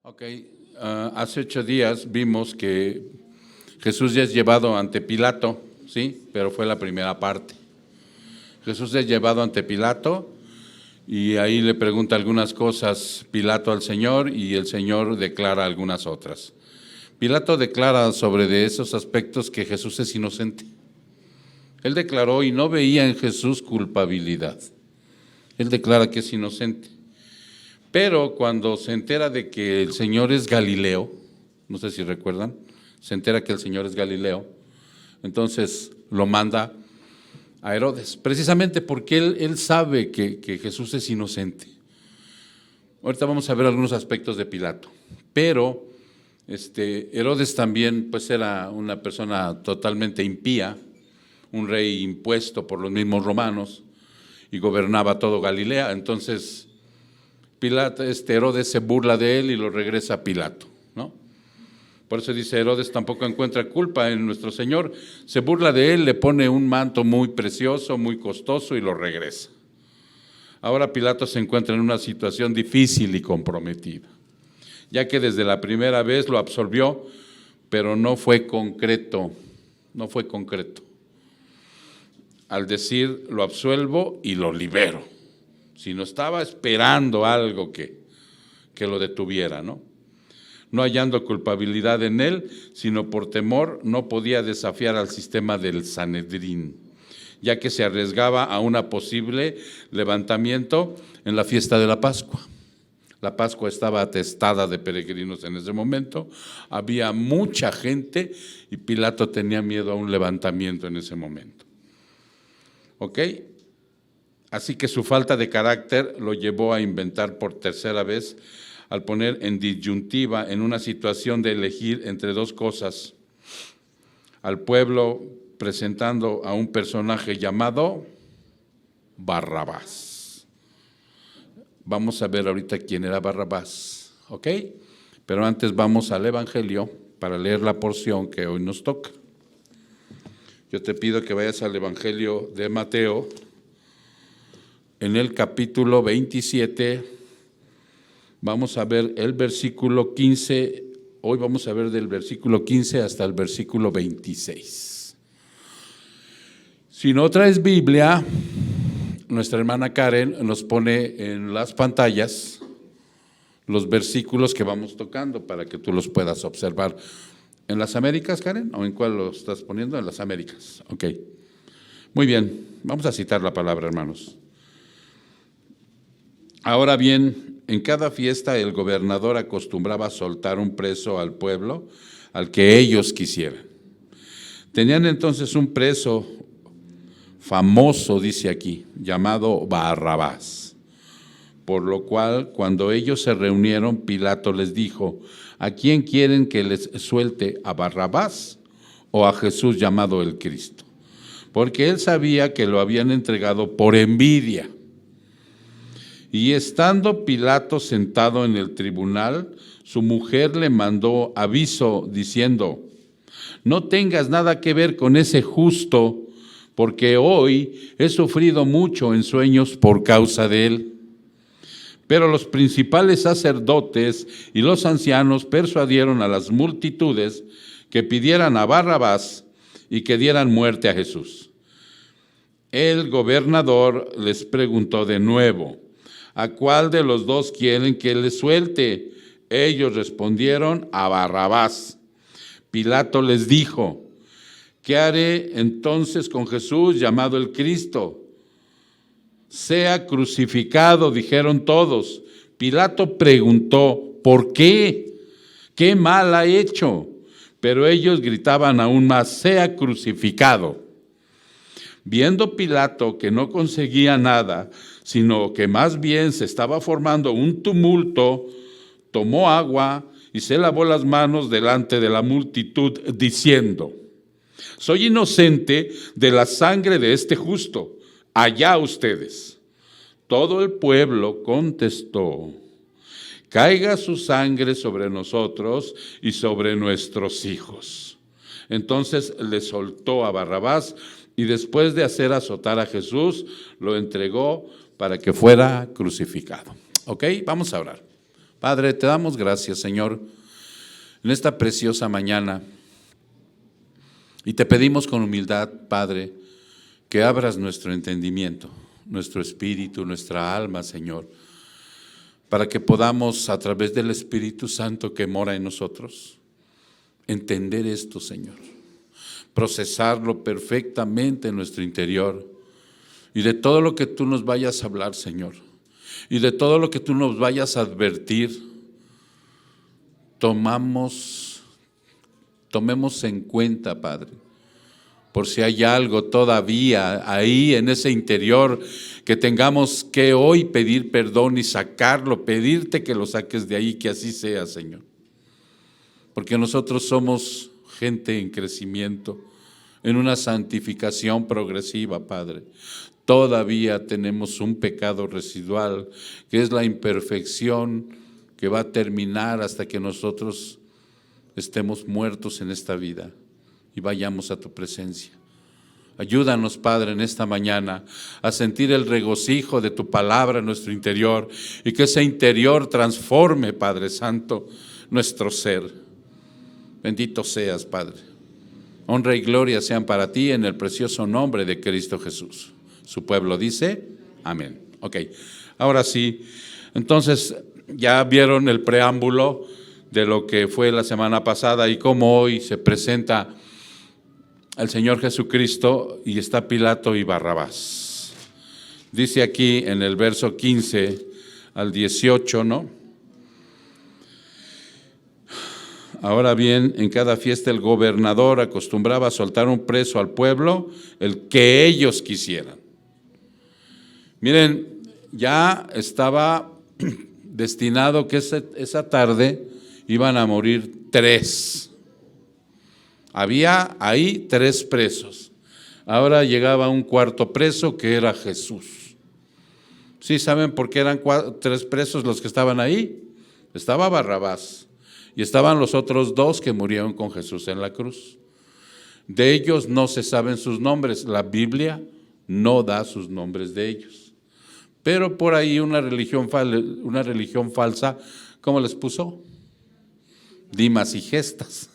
Ok, hace 8 días vimos que Jesús ya es llevado ante Pilato, ¿sí? Pero fue la primera parte. Jesús es llevado ante Pilato y ahí le pregunta algunas cosas Pilato al Señor y el Señor declara algunas otras. Pilato declara sobre de esos aspectos que Jesús es inocente. Él declaró y no veía en Jesús culpabilidad. Él declara que es inocente. Pero cuando se entera de que el Señor es Galileo, no sé si recuerdan, se entera que el Señor es Galileo, entonces lo manda a Herodes, precisamente porque él sabe que Jesús es inocente. Ahorita vamos a ver algunos aspectos de Pilato, pero Herodes también pues era una persona totalmente impía, un rey impuesto por los mismos romanos y gobernaba todo Galilea, entonces Herodes se burla de él y lo regresa a Pilato, ¿no? Por eso dice, Herodes tampoco encuentra culpa en nuestro Señor, se burla de él, le pone un manto muy precioso, muy costoso y lo regresa. Ahora Pilato se encuentra en una situación difícil y comprometida, ya que desde la primera vez lo absolvió, pero no fue concreto. Al decir, lo absuelvo y lo libero, sino estaba esperando algo que lo detuviera, ¿no? No hallando culpabilidad en él, sino por temor, no podía desafiar al sistema del Sanedrín, ya que se arriesgaba a una posible levantamiento en la fiesta de la Pascua. La Pascua estaba atestada de peregrinos en ese momento, había mucha gente y Pilato tenía miedo a un levantamiento en ese momento. ¿Ok? Así que su falta de carácter lo llevó a inventar por tercera vez, al poner en disyuntiva en una situación de elegir entre dos cosas, al pueblo presentando a un personaje llamado Barrabás. Vamos a ver ahorita quién era Barrabás, ¿ok? Pero antes vamos al Evangelio para leer la porción que hoy nos toca. Yo te pido que vayas al Evangelio de Mateo, en el capítulo 27, vamos a ver el versículo 15, hoy vamos a ver del versículo 15 hasta el versículo 26. Si no traes Biblia, nuestra hermana Karen nos pone en las pantallas los versículos que vamos tocando para que tú los puedas observar. ¿En las Américas, Karen? ¿O en cuál lo estás poniendo? En las Américas, ok. Muy bien, vamos a citar la palabra, hermanos. Ahora bien, en cada fiesta el gobernador acostumbraba a soltar un preso al pueblo, al que ellos quisieran. Tenían entonces un preso famoso, dice aquí, llamado Barrabás. Por lo cual, cuando ellos se reunieron, Pilato les dijo, ¿a quién quieren que les suelte, a Barrabás o a Jesús llamado el Cristo? Porque él sabía que lo habían entregado por envidia. Y estando Pilato sentado en el tribunal, su mujer le mandó aviso diciendo, no tengas nada que ver con ese justo, porque hoy he sufrido mucho en sueños por causa de él. Pero los principales sacerdotes y los ancianos persuadieron a las multitudes que pidieran a Barrabás y que dieran muerte a Jesús. El gobernador les preguntó de nuevo, ¿a cuál de los dos quieren que les suelte? Ellos respondieron, a Barrabás. Pilato les dijo, ¿qué haré entonces con Jesús llamado el Cristo? Sea crucificado, dijeron todos. Pilato preguntó, ¿por qué? ¿Qué mal ha hecho? Pero ellos gritaban aún más, sea crucificado. Viendo Pilato que no conseguía nada, sino que más bien se estaba formando un tumulto, tomó agua y se lavó las manos delante de la multitud, diciendo, soy inocente de la sangre de este justo, allá ustedes. Todo el pueblo contestó, caiga su sangre sobre nosotros y sobre nuestros hijos. Entonces le soltó a Barrabás y después de hacer azotar a Jesús, lo entregó para que fuera crucificado. ¿Ok? Vamos a orar. Padre, te damos gracias, Señor, en esta preciosa mañana. Y te pedimos con humildad, Padre, que abras nuestro entendimiento, nuestro espíritu, nuestra alma, Señor, para que podamos, a través del Espíritu Santo que mora en nosotros, entender esto, Señor, procesarlo perfectamente en nuestro interior, y de todo lo que tú nos vayas a hablar, Señor, y de todo lo que tú nos vayas a advertir, tomemos en cuenta, Padre, por si hay algo todavía ahí en ese interior que tengamos que hoy pedir perdón y sacarlo, pedirte que lo saques de ahí, que así sea, Señor. Porque nosotros somos gente en crecimiento, en una santificación progresiva, Padre. Todavía tenemos un pecado residual, que es la imperfección que va a terminar hasta que nosotros estemos muertos en esta vida y vayamos a tu presencia. Ayúdanos, Padre, en esta mañana a sentir el regocijo de tu palabra en nuestro interior y que ese interior transforme, Padre Santo, nuestro ser. Bendito seas, Padre. Honra y gloria sean para ti en el precioso nombre de Cristo Jesús. Su pueblo dice, amén. Ok, ahora sí, entonces ya vieron el preámbulo de lo que fue la semana pasada y cómo hoy se presenta al Señor Jesucristo y está Pilato y Barrabás. Dice aquí en el verso 15 al 18, ¿no? Ahora bien, en cada fiesta el gobernador acostumbraba a soltar un preso al pueblo, el que ellos quisieran. Miren, ya estaba destinado que esa tarde iban a morir 3. Había ahí 3 presos. Ahora llegaba un 4.º preso que era Jesús. ¿Sí saben por qué eran 3 presos los que estaban ahí? Estaba Barrabás y estaban los otros 2 que murieron con Jesús en la cruz. De ellos no se saben sus nombres. La Biblia no da sus nombres de ellos. Pero por ahí una religión falsa, ¿cómo les puso? Dimas y Gestas.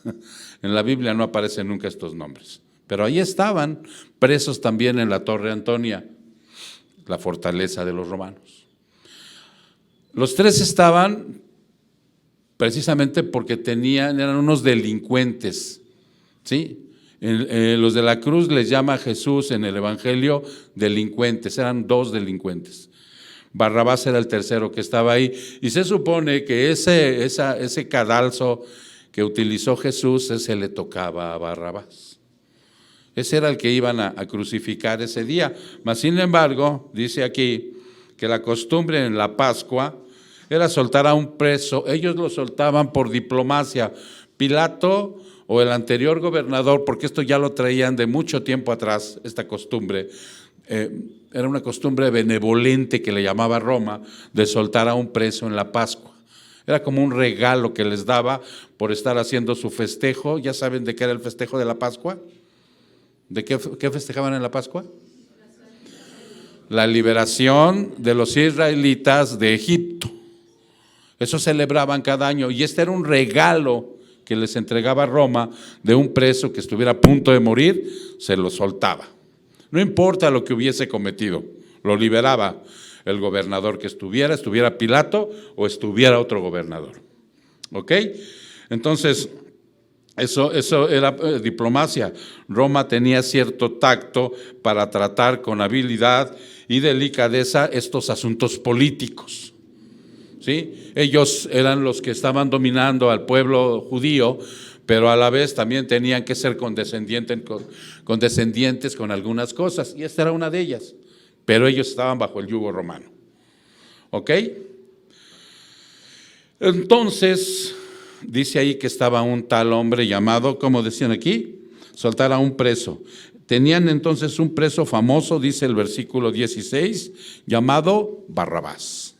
En la Biblia no aparecen nunca estos nombres, pero ahí estaban presos también en la Torre Antonia, la fortaleza de los romanos. Los 3 estaban precisamente porque eran unos delincuentes, ¿sí? Los de la cruz les llama Jesús en el Evangelio delincuentes, eran 2 delincuentes. Barrabás era el tercero que estaba ahí, y se supone que ese cadalso que utilizó Jesús, ese le tocaba a Barrabás. Ese era el que iban a crucificar ese día. Mas sin embargo, dice aquí que la costumbre en la Pascua era soltar a un preso. Ellos lo soltaban por diplomacia. Pilato o el anterior gobernador, porque esto ya lo traían de mucho tiempo atrás, esta costumbre, era una costumbre benevolente que le llamaba Roma, de soltar a un preso en la Pascua. Era como un regalo que les daba por estar haciendo su festejo. ¿Ya saben de qué era el festejo de la Pascua? ¿De qué festejaban en la Pascua? La liberación de los israelitas de Egipto. Eso celebraban cada año y este era un regalo que les entregaba Roma de un preso que estuviera a punto de morir, se lo soltaba. No importa lo que hubiese cometido, lo liberaba el gobernador que estuviera Pilato o estuviera otro gobernador. ¿Ok? Entonces, eso era diplomacia. Roma tenía cierto tacto para tratar con habilidad y delicadeza estos asuntos políticos. ¿Sí? Ellos eran los que estaban dominando al pueblo judío, pero a la vez también tenían que ser condescendientes con algunas cosas, y esta era una de ellas. Pero ellos estaban bajo el yugo romano. ¿Ok? Entonces, dice ahí que estaba un tal hombre llamado, ¿cómo decían aquí? Soltar a un preso. Tenían entonces un preso famoso, dice el versículo 16, llamado Barrabás.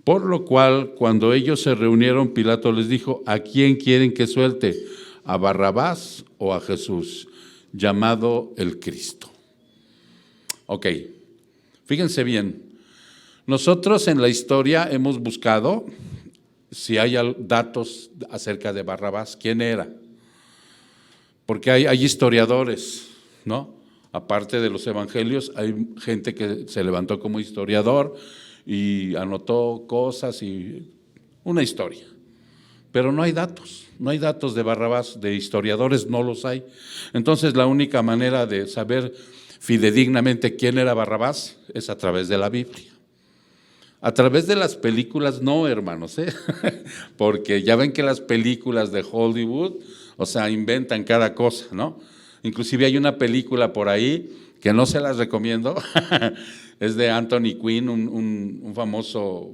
Por lo cual, cuando ellos se reunieron, Pilato les dijo, ¿a quién quieren que suelte? ¿A Barrabás o a Jesús, llamado el Cristo? Ok, fíjense bien, nosotros en la historia hemos buscado si hay datos acerca de Barrabás, quién era. Porque hay historiadores, ¿no? Aparte de los evangelios, hay gente que se levantó como historiador y anotó cosas y una historia. Pero no hay datos de Barrabás, de historiadores no los hay. Entonces la única manera de saber fidedignamente quién era Barrabás es a través de la Biblia. A través de las películas no, hermanos, porque ya ven que las películas de Hollywood, o sea, inventan cada cosa, ¿no? Inclusive hay una película por ahí que no se las recomiendo, es de Anthony Quinn, un famoso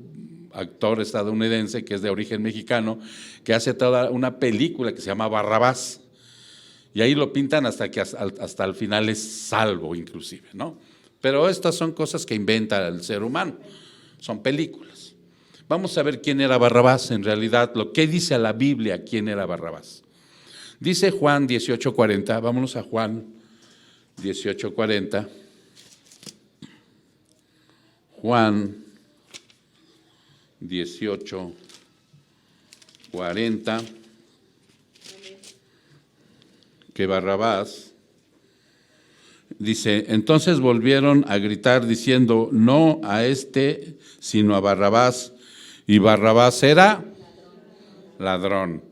actor estadounidense que es de origen mexicano, que hace toda una película que se llama Barrabás, y ahí lo pintan hasta que hasta el final es salvo inclusive, ¿no? Pero estas son cosas que inventa el ser humano, son películas. Vamos a ver quién era Barrabás en realidad, lo que dice la Biblia quién era Barrabás. Dice Juan 18:40, vámonos a Juan 18:40. Juan 18:40, que Barrabás dice, entonces volvieron a gritar diciendo, no a este, sino a Barrabás. Y Barrabás era ladrón.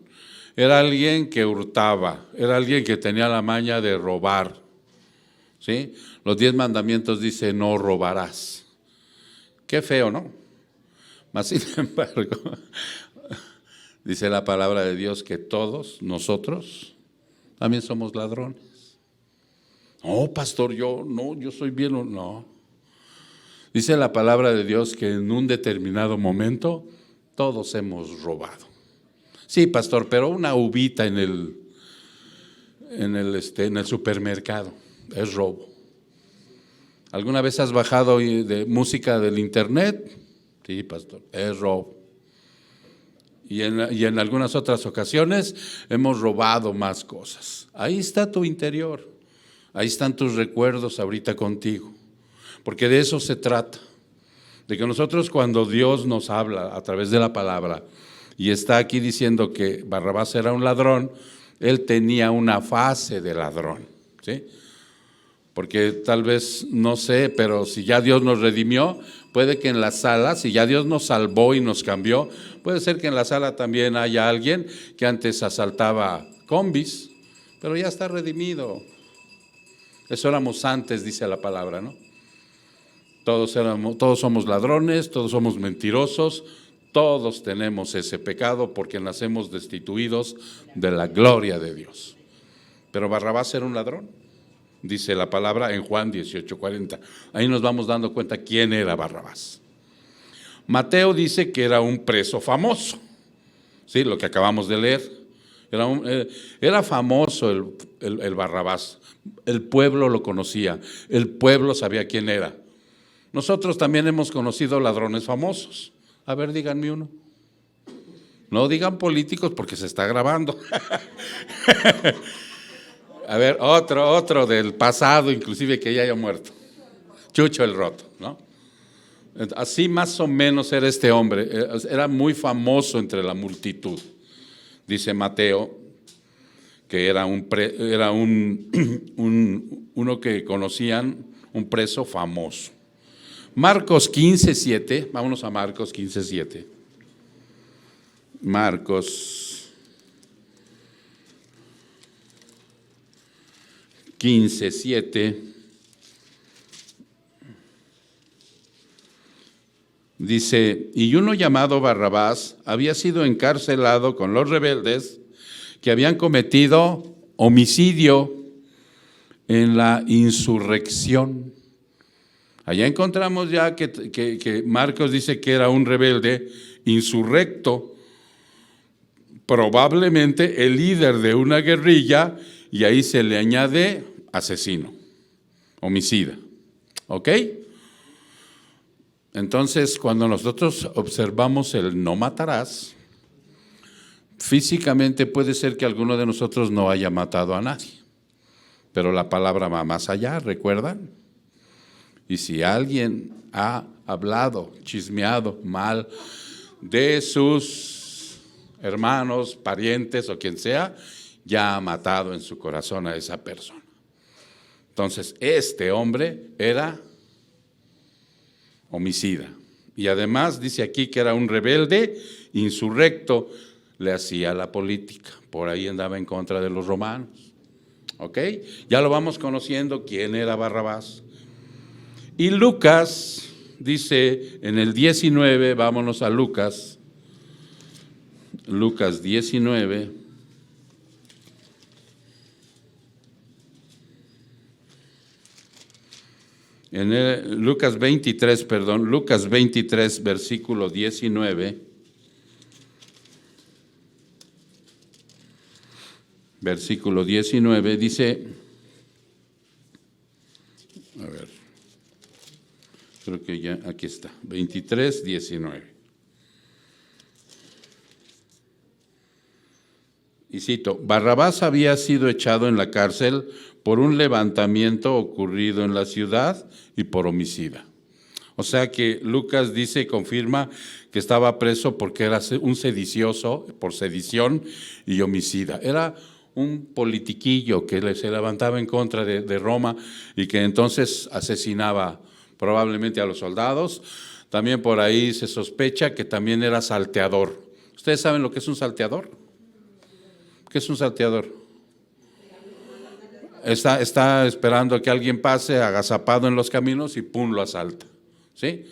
Era alguien que hurtaba, era alguien que tenía la maña de robar. ¿Sí? Los 10 mandamientos dicen, no robarás. Qué feo, ¿no? Mas sin embargo, dice la palabra de Dios que todos nosotros también somos ladrones. No, pastor, yo soy bien, no. Dice la palabra de Dios que en un determinado momento todos hemos robado. Sí, pastor, pero una uvita en el supermercado es robo. ¿Alguna vez has bajado de música del internet? Sí, pastor, es robo. Y en algunas otras ocasiones hemos robado más cosas. Ahí está tu interior, ahí están tus recuerdos ahorita contigo, porque de eso se trata, de que nosotros cuando Dios nos habla a través de la palabra y está aquí diciendo que Barrabás era un ladrón, él tenía una fase de ladrón, ¿sí? Porque tal vez, no sé, pero si ya Dios nos redimió, puede que en la sala, si ya Dios nos salvó y nos cambió, puede ser que en la sala también haya alguien que antes asaltaba combis, pero ya está redimido. Eso éramos antes, dice la palabra, ¿no? Todos somos ladrones, todos somos mentirosos, todos tenemos ese pecado porque nacemos destituidos de la gloria de Dios. Pero Barrabás era un ladrón, dice la palabra en Juan 18:40. Ahí nos vamos dando cuenta quién era Barrabás. Mateo dice que era un preso famoso, ¿sí? Lo que acabamos de leer. Era famoso el Barrabás, el pueblo lo conocía, el pueblo sabía quién era. Nosotros también hemos conocido ladrones famosos. A ver, díganme uno. No digan políticos porque se está grabando. A ver, otro del pasado, inclusive que ya haya muerto. Chucho el Roto, ¿no? Así más o menos era este hombre. Era muy famoso entre la multitud. Dice Mateo que era uno que conocían, un preso famoso. Marcos 15:7, vámonos a Marcos 15:7. Marcos 15:7 dice, y uno llamado Barrabás había sido encarcelado con los rebeldes que habían cometido homicidio en la insurrección. Allá encontramos ya que Marcos dice que era un rebelde insurrecto, probablemente el líder de una guerrilla, y ahí se le añade asesino, homicida. ¿Ok? Entonces, cuando nosotros observamos el no matarás, físicamente puede ser que alguno de nosotros no haya matado a nadie, pero la palabra va más allá, ¿recuerdan? Y si alguien ha hablado, chismeado mal de sus hermanos, parientes o quien sea, ya ha matado en su corazón a esa persona. Entonces, este hombre era homicida. Y además dice aquí que era un rebelde, insurrecto, le hacía la política. Por ahí andaba en contra de los romanos. ¿Ok? Ya lo vamos conociendo quién era Barrabás. Y Lucas dice en el 19, vámonos a Lucas 19. Lucas 23, versículo 19. Versículo 19 dice, a ver, creo que ya aquí está, 23, 19. Y cito, Barrabás había sido echado en la cárcel por un levantamiento ocurrido en la ciudad y por homicida. O sea que Lucas dice y confirma que estaba preso porque era un sedicioso, por sedición y homicida. Era un politiquillo que se levantaba en contra de Roma y que entonces asesinaba probablemente a los soldados. También por ahí se sospecha que también era salteador. ¿Ustedes saben lo que es un salteador? ¿Qué es un salteador? Está esperando que alguien pase agazapado en los caminos y ¡pum!, lo asalta. ¿Sí?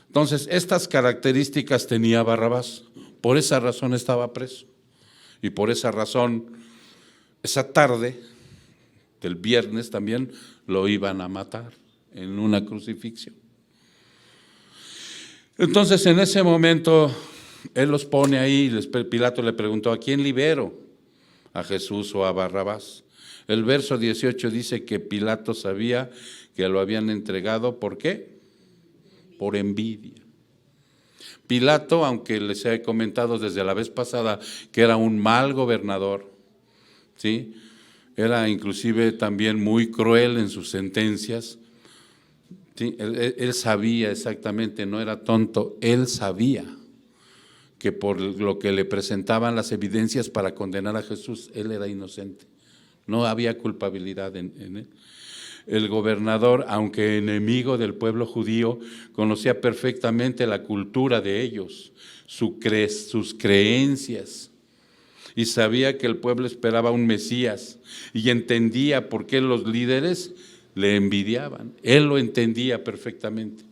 Entonces, estas características tenía Barrabás. Por esa razón estaba preso. Y por esa razón, esa tarde del viernes también lo iban a matar en una crucifixión. Entonces, en ese momento, él los pone ahí, Pilato le preguntó, ¿a quién libero? ¿A Jesús o a Barrabás? El verso 18 dice que Pilato sabía que lo habían entregado, ¿por qué? Por envidia. Pilato, aunque les he comentado desde la vez pasada que era un mal gobernador, ¿sí? Era inclusive también muy cruel en sus sentencias, ¿sí? Él sabía exactamente, no era tonto, él sabía que por lo que le presentaban las evidencias para condenar a Jesús, él era inocente, no había culpabilidad en él. El gobernador, aunque enemigo del pueblo judío, conocía perfectamente la cultura de ellos, sus creencias, y sabía que el pueblo esperaba un Mesías, y entendía por qué los líderes le envidiaban. Él lo entendía perfectamente.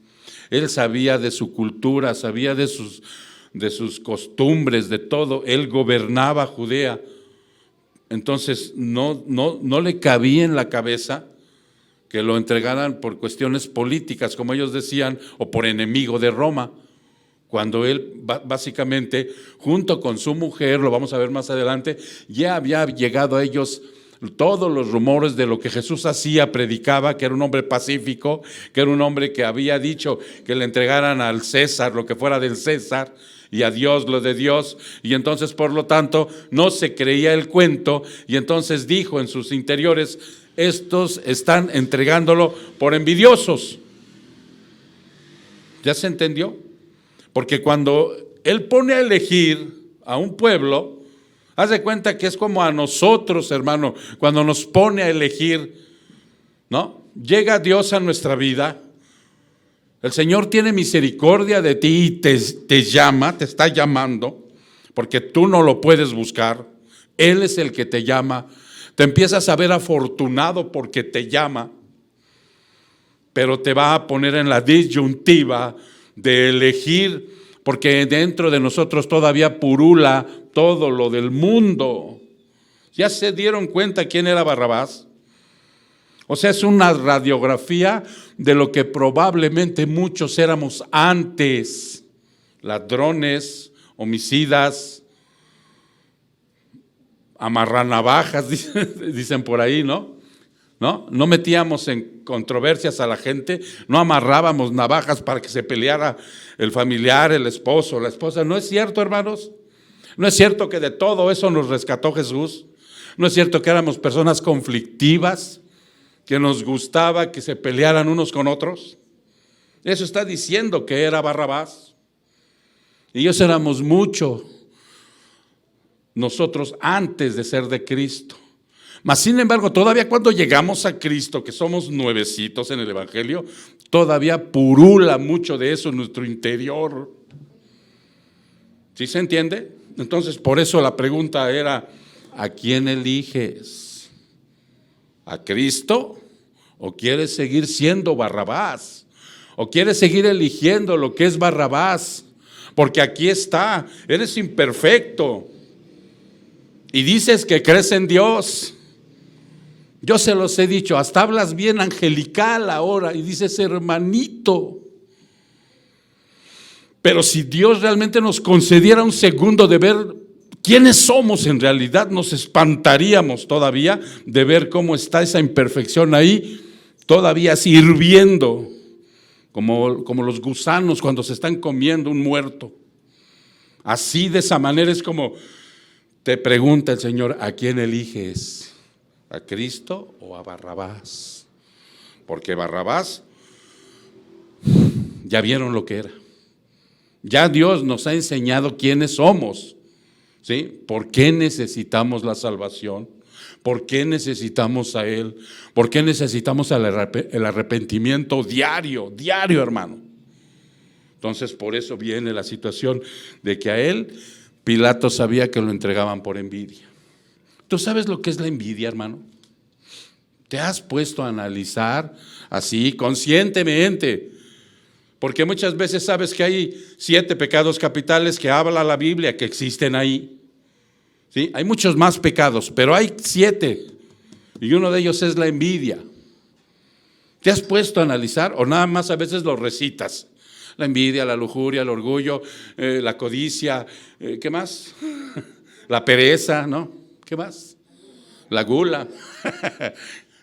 Él sabía de su cultura, sabía de sus costumbres, de todo. Él gobernaba Judea. Entonces no le cabía en la cabeza que lo entregaran por cuestiones políticas, como ellos decían, o por enemigo de Roma, cuando él básicamente, junto con su mujer, lo vamos a ver más adelante, ya había llegado a ellos todos los rumores de lo que Jesús hacía, predicaba, que era un hombre pacífico, que era un hombre que había dicho que le entregaran al César lo que fuera del César, y a Dios lo de Dios, y entonces por lo tanto no se creía el cuento, y entonces dijo en sus interiores, estos están entregándolo por envidiosos. ¿Ya se entendió? Porque cuando él pone a elegir a un pueblo, haz de cuenta que es como a nosotros, hermano, cuando nos pone a elegir, ¿no? Llega Dios a nuestra vida, el Señor tiene misericordia de ti y te llama, te está llamando, porque tú no lo puedes buscar, Él es el que te llama. Te empiezas a ver afortunado porque te llama, pero te va a poner en la disyuntiva de elegir, porque dentro de nosotros todavía purula todo lo del mundo. ¿Ya se dieron cuenta quién era Barrabás? O sea, es una radiografía de lo que probablemente muchos éramos antes, ladrones, homicidas, amarranavajas, dicen por ahí, ¿no? No metíamos en controversias a la gente, no amarrábamos navajas para que se peleara el familiar, el esposo, la esposa. ¿No es cierto, hermanos? ¿No es cierto que de todo eso nos rescató Jesús? ¿No es cierto que éramos personas conflictivas, que nos gustaba que se pelearan unos con otros? Eso está diciendo que era Barrabás. Y ellos éramos mucho. nosotros antes de ser de Cristo. Mas sin embargo, todavía cuando llegamos a Cristo, que somos nuevecitos en el Evangelio, todavía purula mucho de eso en nuestro interior. ¿Sí se entiende? Entonces, por eso la pregunta era, ¿a quién eliges? ¿A Cristo? ¿O quieres seguir siendo Barrabás? ¿O quieres seguir eligiendo lo que es Barrabás? Porque aquí está, eres imperfecto y dices que crees en Dios. Yo se los he dicho, hasta hablas bien angelical ahora y dices hermanito. Pero si Dios realmente nos concediera un segundo de ver quiénes somos en realidad, nos espantaríamos todavía de ver cómo está esa imperfección ahí, todavía sirviendo, como los gusanos cuando se están comiendo un muerto. Así, de esa manera es como te pregunta el Señor, ¿a quién eliges? ¿A Cristo o a Barrabás? Porque Barrabás, ya vieron lo que era. Ya Dios nos ha enseñado quiénes somos, ¿sí? ¿Por qué necesitamos la salvación? ¿Por qué necesitamos a Él? ¿Por qué necesitamos el arrepentimiento diario, hermano? Entonces, por eso viene la situación de que a Él, Pilato sabía que lo entregaban por envidia. ¿Tú sabes lo que es la envidia, hermano? ¿Te has puesto a analizar así, conscientemente? Porque muchas veces sabes que hay 7 pecados capitales que habla la Biblia, que existen ahí. ¿Sí? Hay muchos más pecados, pero hay 7. Y uno de ellos es la envidia. ¿Te has puesto a analizar o nada más a veces lo recitas? La envidia, la lujuria, el orgullo, la codicia, ¿qué más? La pereza, ¿no? ¿Qué más? La gula.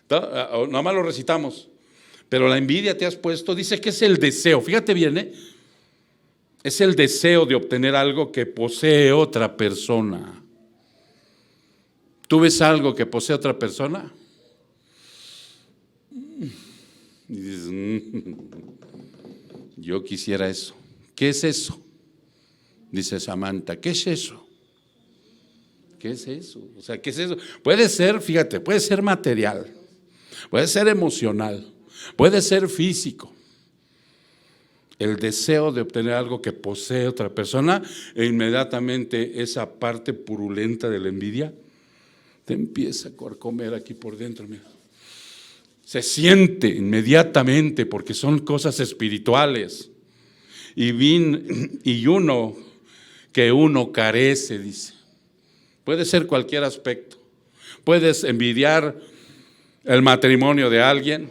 Nada más lo recitamos. Pero la envidia, te has puesto, dice que es el deseo, fíjate bien, es el deseo de obtener algo que posee otra persona. ¿Tú ves algo que posee otra persona? Y dices, yo quisiera eso. ¿Qué es eso? Dice Samantha, ¿qué es eso? ¿Qué es eso? O sea, ¿qué es eso? Puede ser, fíjate, puede ser material, puede ser emocional, puede ser físico. El deseo de obtener algo que posee otra persona, e inmediatamente esa parte purulenta de la envidia te empieza a corcomer aquí por dentro. Mira. Se siente inmediatamente porque son cosas espirituales. Y uno que uno carece, dice. Puede ser cualquier aspecto. Puedes envidiar el matrimonio de alguien,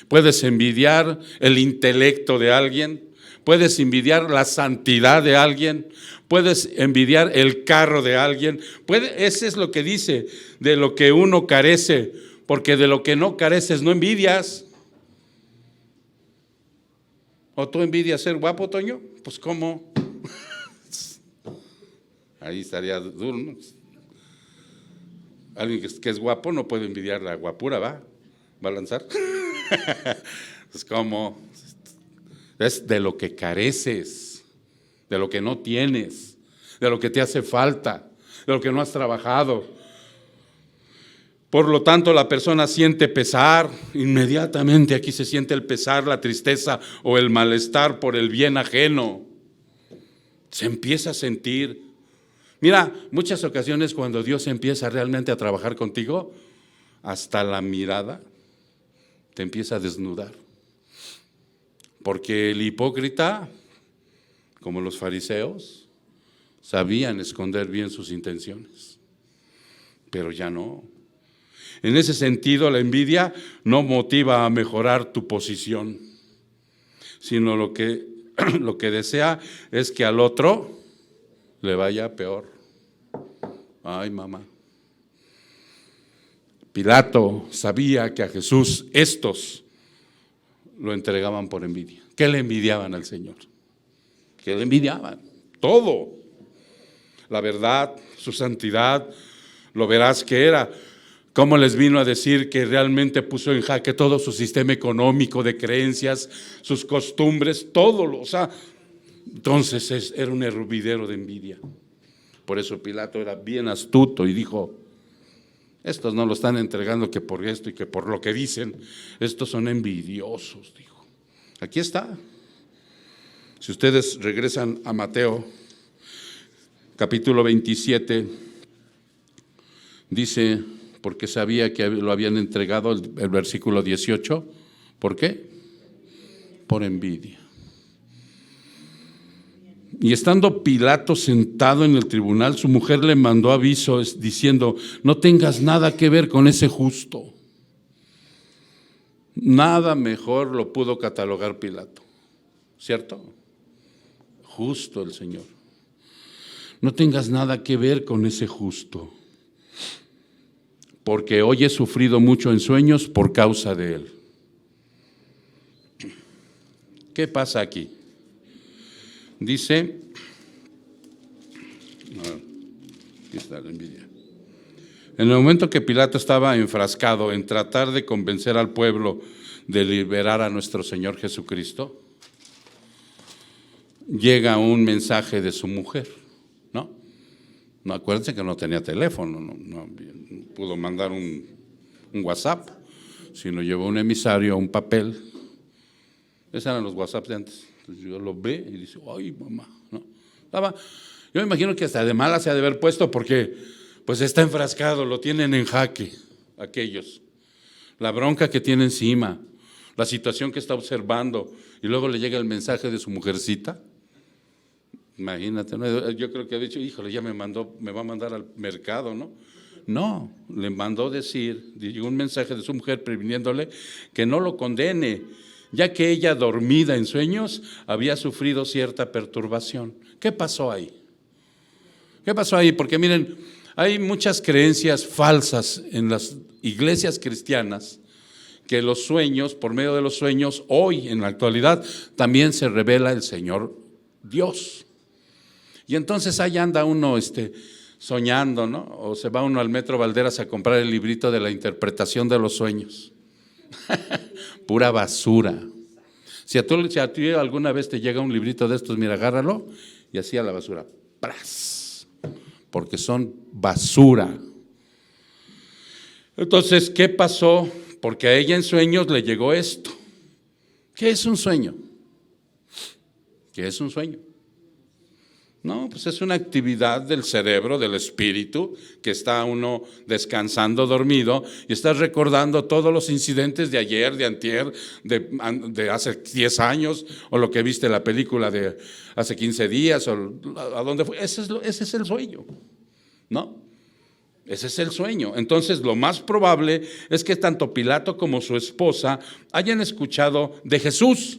puedes envidiar el intelecto de alguien, puedes envidiar la santidad de alguien, puedes envidiar el carro de alguien. Ese es lo que dice, de lo que uno carece, porque de lo que no careces no envidias. ¿O tú envidias ser guapo, Toño? Pues ¿cómo? Ahí estaría duro, ¿no? Alguien que es guapo no puede envidiar la guapura, ¿va? ¿Va a lanzar? Es como, es de lo que careces, de lo que no tienes, de lo que te hace falta, de lo que no has trabajado. Por lo tanto, la persona siente pesar, inmediatamente aquí se siente el pesar, la tristeza o el malestar por el bien ajeno. Se empieza a sentir. Mira, muchas ocasiones cuando Dios empieza realmente a trabajar contigo, hasta la mirada te empieza a desnudar. Porque el hipócrita, como los fariseos, sabían esconder bien sus intenciones, pero ya no. En ese sentido, la envidia no motiva a mejorar tu posición, sino lo que desea es que al otro le vaya peor. Ay, mamá. Pilato sabía que a Jesús estos lo entregaban por envidia. ¿Qué le envidiaban al Señor? ¿Qué le envidiaban? Todo. La verdad, su santidad, lo veraz que era. ¿Cómo les vino a decir que realmente puso en jaque todo su sistema económico de creencias, sus costumbres, todo? O sea, entonces era un hervidero de envidia. Por eso Pilato era bien astuto y dijo: estos no lo están entregando que por esto y que por lo que dicen, estos son envidiosos, dijo. Aquí está. Si ustedes regresan a Mateo, capítulo 27, dice, porque sabía que lo habían entregado, el versículo 18, ¿por qué? Por envidia. Y estando Pilato sentado en el tribunal, su mujer le mandó aviso diciendo: no tengas nada que ver con ese justo. Nada mejor lo pudo catalogar Pilato, ¿cierto? Justo el Señor. No tengas nada que ver con ese justo, porque hoy he sufrido mucho en sueños por causa de él. ¿Qué pasa aquí? Dice, aquí está la envidia. En el momento que Pilato estaba enfrascado en tratar de convencer al pueblo de liberar a nuestro Señor Jesucristo, llega un mensaje de su mujer, ¿no? No, acuérdense que no tenía teléfono, no pudo mandar un WhatsApp, sino llevó un emisario, un papel. Esos eran los WhatsApps de antes. Entonces yo lo ve y dice: ay, mamá, ¿no? Yo me imagino que hasta de mala se ha de haber puesto, porque pues está enfrascado, lo tienen en jaque aquellos. La bronca que tiene encima, la situación que está observando, y luego le llega el mensaje de su mujercita. Imagínate, ¿no? Yo creo que ha dicho: híjole, ya me va a mandar al mercado, ¿no? No, le mandó llegó un mensaje de su mujer previniéndole que no lo condene, ya que ella, dormida en sueños, había sufrido cierta perturbación. ¿Qué pasó ahí? ¿Qué pasó ahí? Porque miren, hay muchas creencias falsas en las iglesias cristianas, que los sueños, por medio de los sueños, hoy en la actualidad, también se revela el Señor Dios. Y entonces ahí anda uno soñando, ¿no? O se va uno al Metro Valderas a comprar el librito de la interpretación de los sueños. Pura basura. Si a ti alguna vez te llega un librito de estos, mira, agárralo y así a la basura. ¡Pras! Porque son basura. Entonces, ¿qué pasó? Porque a ella en sueños le llegó esto. ¿Qué es un sueño? ¿Qué es un sueño? No, pues es una actividad del cerebro, del espíritu, que está uno descansando, dormido, y estás recordando todos los incidentes de ayer, de antier, de hace 10 años, o lo que viste en la película de hace 15 días, o a dónde fue. Ese es el sueño, ¿no? Ese es el sueño. Entonces, lo más probable es que tanto Pilato como su esposa hayan escuchado de Jesús,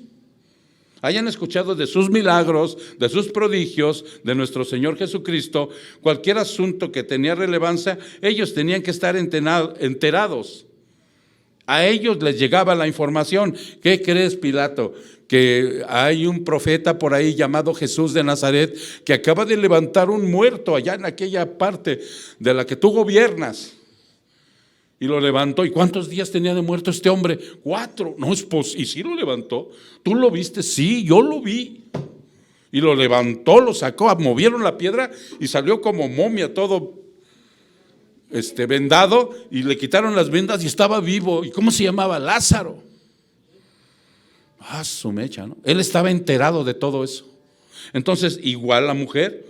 hayan escuchado de sus milagros, de sus prodigios, de nuestro Señor Jesucristo. Cualquier asunto que tenía relevancia, ellos tenían que estar enterados. A ellos les llegaba la información. ¿Qué crees, Pilato? Que hay un profeta por ahí llamado Jesús de Nazaret, que acaba de levantar un muerto allá en aquella parte de la que tú gobiernas. Y lo levantó. ¿Y cuántos días tenía de muerto este hombre? 4. No es posible. ¿Y sí lo levantó? ¿Tú lo viste? Sí, yo lo vi. Y lo levantó, lo sacó, movieron la piedra y salió como momia, todo vendado, y le quitaron las vendas y estaba vivo. ¿Y cómo se llamaba? Lázaro. Su mecha, ¿no? Él estaba enterado de todo eso. Entonces, igual la mujer.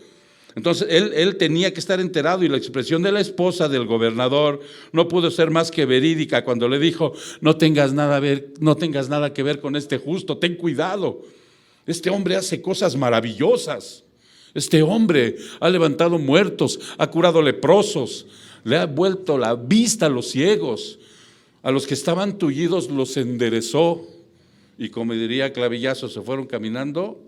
Entonces, él tenía que estar enterado, y la expresión de la esposa del gobernador no pudo ser más que verídica cuando le dijo: no tengas nada que ver con este justo, ten cuidado. Este hombre hace cosas maravillosas. Este hombre ha levantado muertos, ha curado leprosos, le ha vuelto la vista a los ciegos, a los que estaban tullidos los enderezó. Y como diría Clavillazo, se fueron caminando.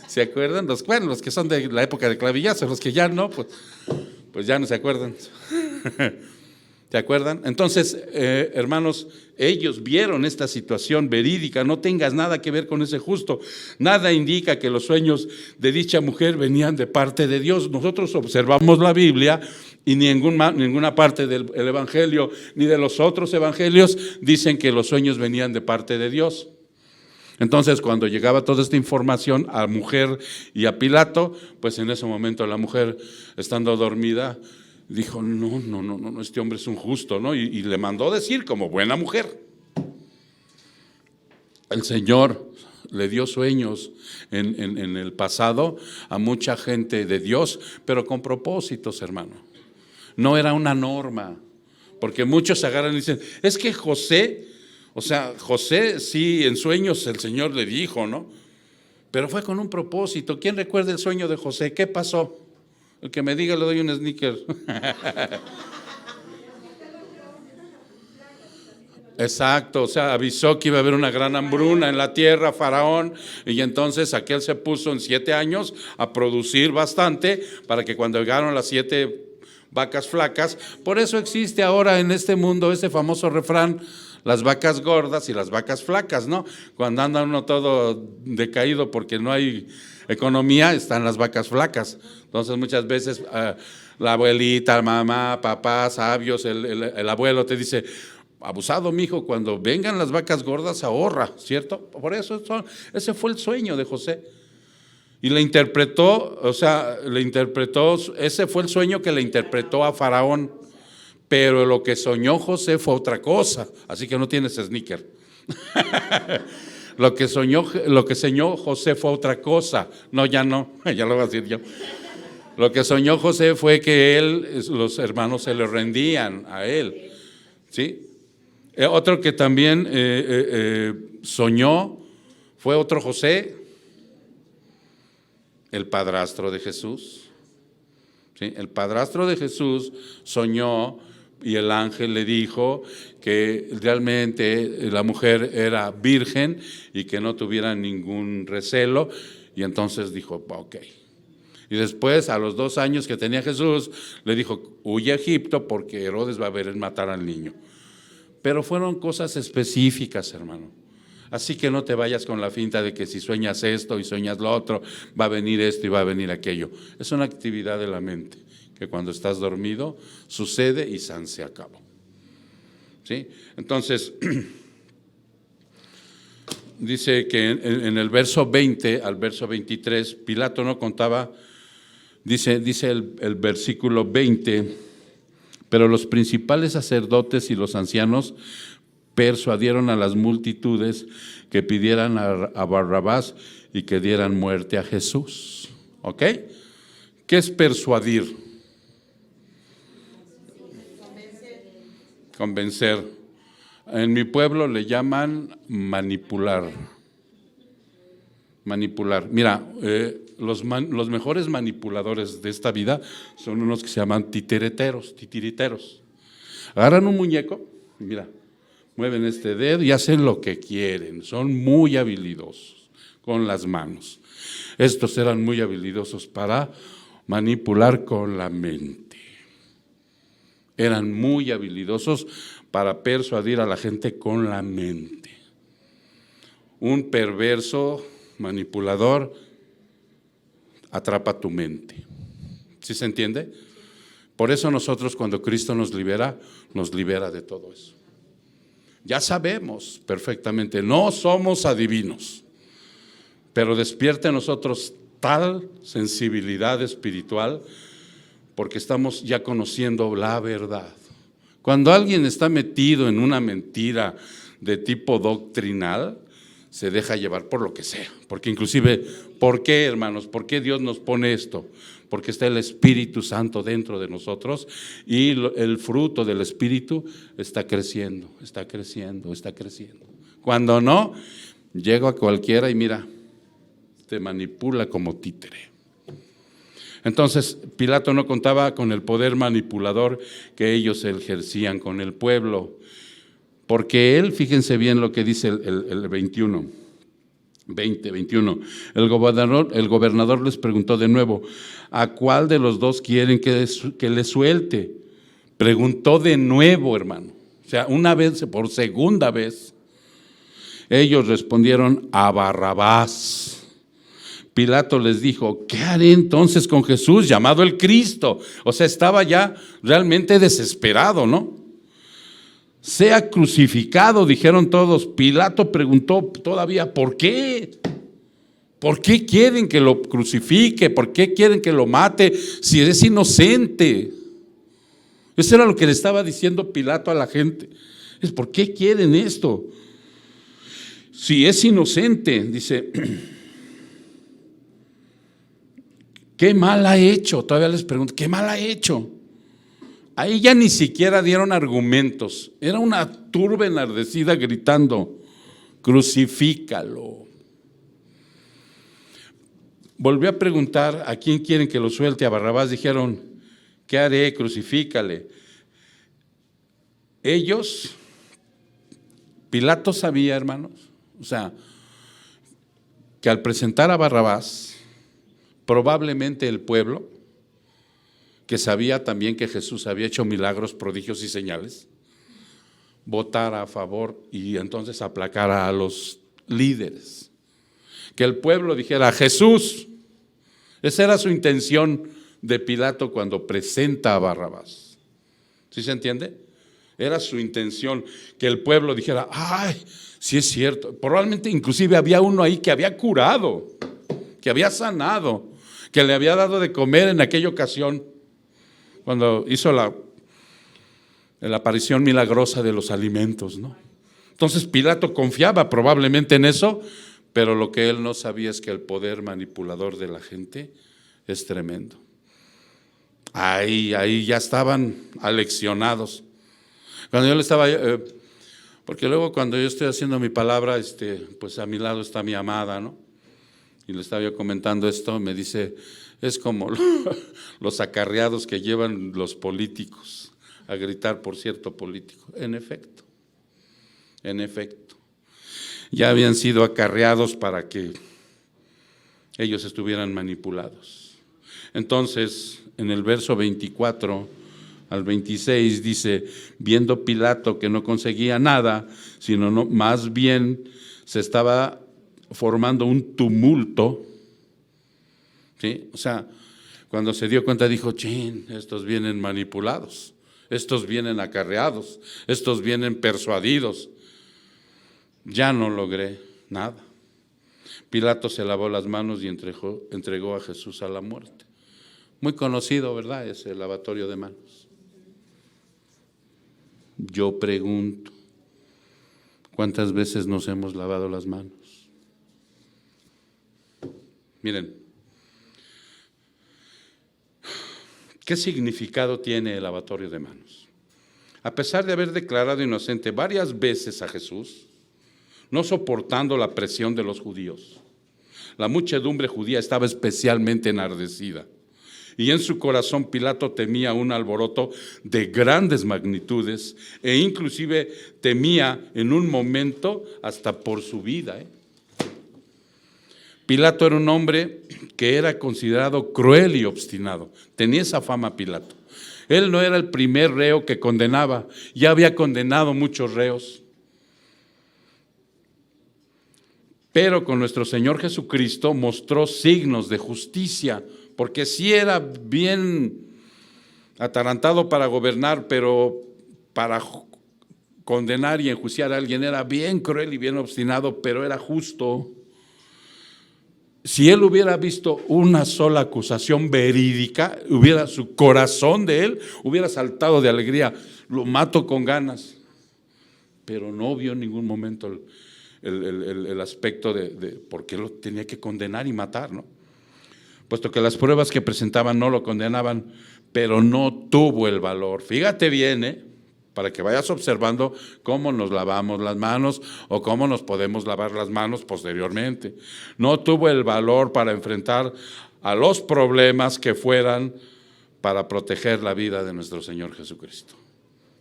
¿Se acuerdan? Los que son de la época de Clavillazo, los que ya no, pues ya no se acuerdan. ¿Se acuerdan? Entonces, hermanos, ellos vieron esta situación verídica. No tengas nada que ver con ese justo. Nada indica que los sueños de dicha mujer venían de parte de Dios. Nosotros observamos la Biblia y ninguna parte del Evangelio ni de los otros evangelios dicen que los sueños venían de parte de Dios. Entonces, cuando llegaba toda esta información a mujer y a Pilato, pues en ese momento la mujer, estando dormida, dijo, no, este hombre es un justo, ¿no? Y le mandó decir como buena mujer. El Señor le dio sueños en el pasado a mucha gente de Dios, pero con propósitos, hermano. No era una norma, porque muchos se agarran y dicen, es que José, o sea, José sí, en sueños el Señor le dijo, ¿no? Pero fue con un propósito. ¿Quién recuerda el sueño de José? ¿Qué pasó? El que me diga le doy un sneaker. Exacto, o sea, avisó que iba a haber una gran hambruna en la tierra, Faraón, y entonces aquel se puso en 7 años a producir bastante para que cuando llegaron las 7 vacas flacas, por eso existe ahora en este mundo ese famoso refrán, las vacas gordas y las vacas flacas, ¿no? Cuando anda uno todo decaído porque no hay economía, están las vacas flacas. Entonces muchas veces la abuelita, la mamá, papá, sabios, el abuelo te dice, abusado, mijo, cuando vengan las vacas gordas ahorra, ¿cierto? Por eso ese fue el sueño de José. Y le interpretó, ese fue el sueño que le interpretó a Faraón. Pero lo que soñó José fue otra cosa, así que no tienes sneaker. Lo que soñó José fue otra cosa. No, ya lo voy a decir yo. Lo que soñó José fue que los hermanos se le rendían a él, ¿sí? Otro que también soñó fue otro José, el padrastro de Jesús. ¿Sí? El padrastro de Jesús soñó y el ángel le dijo que realmente la mujer era virgen y que no tuviera ningún recelo, y entonces dijo, ok. Y después, a los 2 años que tenía Jesús, le dijo, huye a Egipto porque Herodes va a ver matar al niño. Pero fueron cosas específicas, hermano. Así que no te vayas con la finta de que si sueñas esto y sueñas lo otro, va a venir esto y va a venir aquello. Es una actividad de la mente que cuando estás dormido sucede y se acabó. ¿Sí? Entonces, dice que en el verso 20 al verso 23, Pilato no contaba, dice el versículo 20, pero los principales sacerdotes y los ancianos persuadieron a las multitudes que pidieran a Barrabás y que dieran muerte a Jesús. ¿Ok? ¿Qué es persuadir? Convencer. En mi pueblo le llaman manipular. Manipular. Mira, los mejores manipuladores de esta vida son unos que se llaman titiriteros. Agarran un muñeco, mira, mueven este dedo y hacen lo que quieren. Son muy habilidosos con las manos. Estos eran muy habilidosos para manipular con la mente. Eran muy habilidosos para persuadir a la gente con la mente. Un perverso manipulador atrapa tu mente. ¿Sí se entiende? Por eso nosotros cuando Cristo nos libera de todo eso. Ya sabemos perfectamente, no somos adivinos, pero despierta en nosotros tal sensibilidad espiritual porque estamos ya conociendo la verdad. Cuando alguien está metido en una mentira de tipo doctrinal, se deja llevar por lo que sea. Porque inclusive, ¿por qué, hermanos? ¿Por qué Dios nos pone esto? Porque está el Espíritu Santo dentro de nosotros y el fruto del Espíritu está creciendo. Cuando no, llega a cualquiera y mira, te manipula como títere. Entonces, Pilato no contaba con el poder manipulador que ellos ejercían con el pueblo, porque él, fíjense bien lo que dice el 21. El gobernador les preguntó de nuevo, ¿a cuál de los dos quieren que le suelte? Preguntó de nuevo, hermano. O sea, una vez, por segunda vez. Ellos respondieron, a Barrabás. Pilato les dijo, ¿qué haré entonces con Jesús llamado el Cristo? O sea, estaba ya realmente desesperado, ¿no? sea crucificado, dijeron todos. Pilato preguntó todavía, ¿por qué? ¿Por qué quieren que lo crucifique? ¿Por qué quieren que lo mate si es inocente? Eso era lo que le estaba diciendo Pilato a la gente. ¿Por qué quieren esto? Si es inocente, dice, ¿qué mal ha hecho? Todavía les pregunto, ¿qué mal ha hecho? Ahí ya ni siquiera dieron argumentos. Era una turba enardecida gritando, crucifícalo. Volvió a preguntar a quién quieren que lo suelte. A Barrabás. Dijeron, ¿qué haré? Crucifícale. Ellos, Pilato sabía, hermanos, o sea, que al presentar a Barrabás, probablemente el pueblo, que sabía también que Jesús había hecho milagros, prodigios y señales, votara a favor y entonces aplacara a los líderes. Que el pueblo dijera, Jesús. Esa era su intención de Pilato cuando presenta a Barrabás. ¿Sí se entiende? Era su intención que el pueblo dijera, ay, sí es cierto. Probablemente inclusive había uno ahí que había curado, que había sanado, que le había dado de comer en aquella ocasión cuando hizo la aparición milagrosa de los alimentos, ¿no? Entonces Pilato confiaba probablemente en eso, pero lo que él no sabía es que el poder manipulador de la gente es tremendo. Ahí ya estaban aleccionados. Cuando yo le estaba, porque luego cuando yo estoy haciendo mi palabra, pues a mi lado está mi amada, ¿no? Y le estaba yo comentando esto, me dice, es como los acarreados que llevan los políticos a gritar por cierto político. En efecto, ya habían sido acarreados para que ellos estuvieran manipulados. Entonces, en el verso 24 al 26 dice, viendo Pilato que no conseguía nada, sino más bien se estaba formando un tumulto, ¿sí? O sea, cuando se dio cuenta dijo, chin, estos vienen manipulados, estos vienen acarreados, estos vienen persuadidos. Ya no logré nada. Pilato se lavó las manos y entregó a Jesús a la muerte. Muy conocido, ¿verdad? Ese lavatorio de manos. Yo pregunto, ¿cuántas veces nos hemos lavado las manos? Miren, ¿qué significado tiene el lavatorio de manos? A pesar de haber declarado inocente varias veces a Jesús, no soportando la presión de los judíos, la muchedumbre judía estaba especialmente enardecida. Y en su corazón Pilato temía un alboroto de grandes magnitudes e inclusive temía en un momento hasta por su vida. Pilato era un hombre que era considerado cruel y obstinado. Tenía esa fama Pilato. Él no era el primer reo que condenaba, ya había condenado muchos reos. Pero con nuestro Señor Jesucristo mostró signos de justicia, porque sí era bien atarantado para gobernar, pero para condenar y enjuiciar a alguien era bien cruel y bien obstinado, pero era justo. Si él hubiera visto una sola acusación verídica, su corazón de él hubiera saltado de alegría, lo mato con ganas, pero no vio en ningún momento el aspecto de por qué lo tenía que condenar y matar, ¿no? Puesto que las pruebas que presentaban no lo condenaban, pero no tuvo el valor. Fíjate bien, para que vayas observando cómo nos lavamos las manos o cómo nos podemos lavar las manos posteriormente. No tuvo el valor para enfrentar a los problemas que fueran para proteger la vida de nuestro Señor Jesucristo.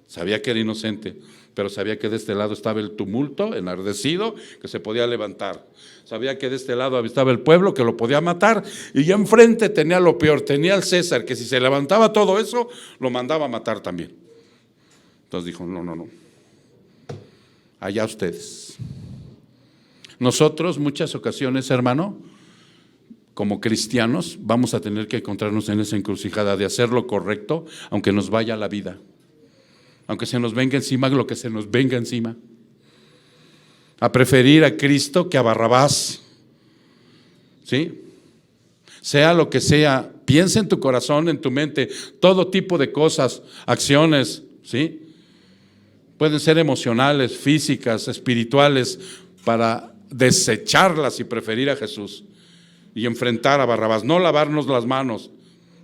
Sabía que era inocente, pero sabía que de este lado estaba el tumulto enardecido que se podía levantar. Sabía que de este lado estaba el pueblo que lo podía matar, y ya enfrente tenía lo peor, tenía al César, que si se levantaba todo eso, lo mandaba a matar también. Entonces dijo, no, allá ustedes. Nosotros muchas ocasiones, hermano, como cristianos, vamos a tener que encontrarnos en esa encrucijada de hacer lo correcto, aunque nos vaya la vida. aunque se nos venga encima lo que se nos venga encima. A preferir a Cristo que a Barrabás. ¿Sí? Sea lo que sea, piensa en tu corazón, en tu mente, todo tipo de cosas, acciones, ¿sí? Pueden ser emocionales, físicas, espirituales, para desecharlas y preferir a Jesús y enfrentar a Barrabás, no lavarnos las manos,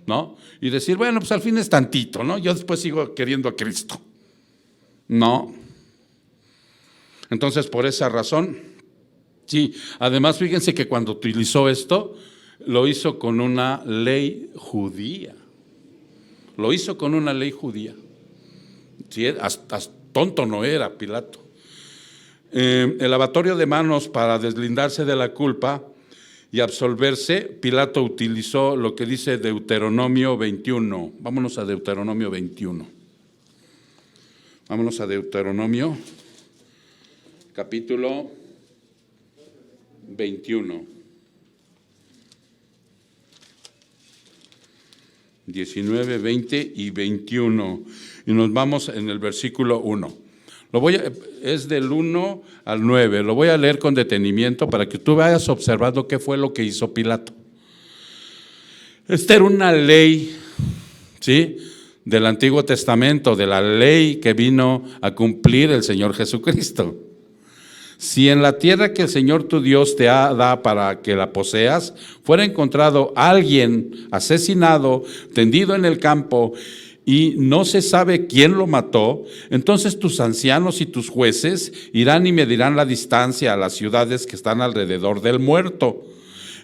¿no? Y decir, bueno, pues al fin es tantito, ¿no? Yo después sigo queriendo a Cristo. No. Entonces, por esa razón, sí, además fíjense que cuando utilizó esto, lo hizo con una ley judía. Lo hizo con una ley judía. Sí, hasta tonto no era Pilato. El lavatorio de manos para deslindarse de la culpa y absolverse, Pilato utilizó lo que dice Deuteronomio 21. Vámonos a Deuteronomio 21. Vámonos a Deuteronomio, capítulo 21. 19, 20 y 21. Y nos vamos en el versículo 1. Es del 1 al 9. Lo voy a leer con detenimiento para que tú vayas observando qué fue lo que hizo Pilato. Esta era una ley, ¿sí?, del Antiguo Testamento, de la ley que vino a cumplir el Señor Jesucristo. Si en la tierra que el Señor tu Dios te da para que la poseas, fuera encontrado alguien asesinado, tendido en el campo, y no se sabe quién lo mató, entonces tus ancianos y tus jueces irán y medirán la distancia a las ciudades que están alrededor del muerto.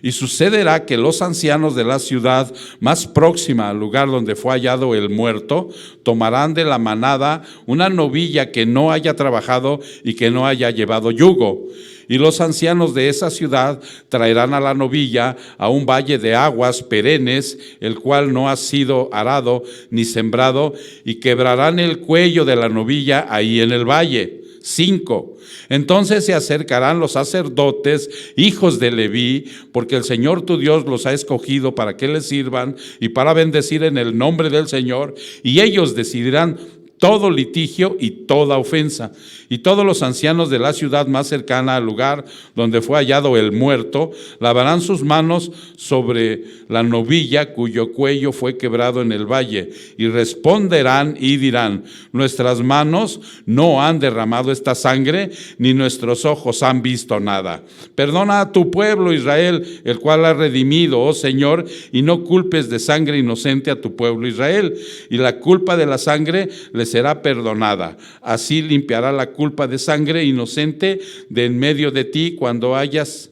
Y sucederá que los ancianos de la ciudad más próxima al lugar donde fue hallado el muerto tomarán de la manada una novilla que no haya trabajado y que no haya llevado yugo. Y los ancianos de esa ciudad traerán a la novilla a un valle de aguas perennes, el cual no ha sido arado ni sembrado, y quebrarán el cuello de la novilla ahí en el valle. 5. Entonces se acercarán los sacerdotes, hijos de Leví, porque el Señor tu Dios los ha escogido para que les sirvan y para bendecir en el nombre del Señor, y ellos decidirán todo litigio y toda ofensa. Y todos los ancianos de la ciudad más cercana al lugar donde fue hallado el muerto lavarán sus manos sobre la novilla cuyo cuello fue quebrado en el valle, y responderán y dirán: nuestras manos no han derramado esta sangre, ni nuestros ojos han visto nada. Perdona a tu pueblo Israel, el cual ha redimido, oh Señor, y no culpes de sangre inocente a tu pueblo Israel, y la culpa de la sangre le será perdonada. Así limpiará la culpa de sangre inocente de en medio de ti cuando hagas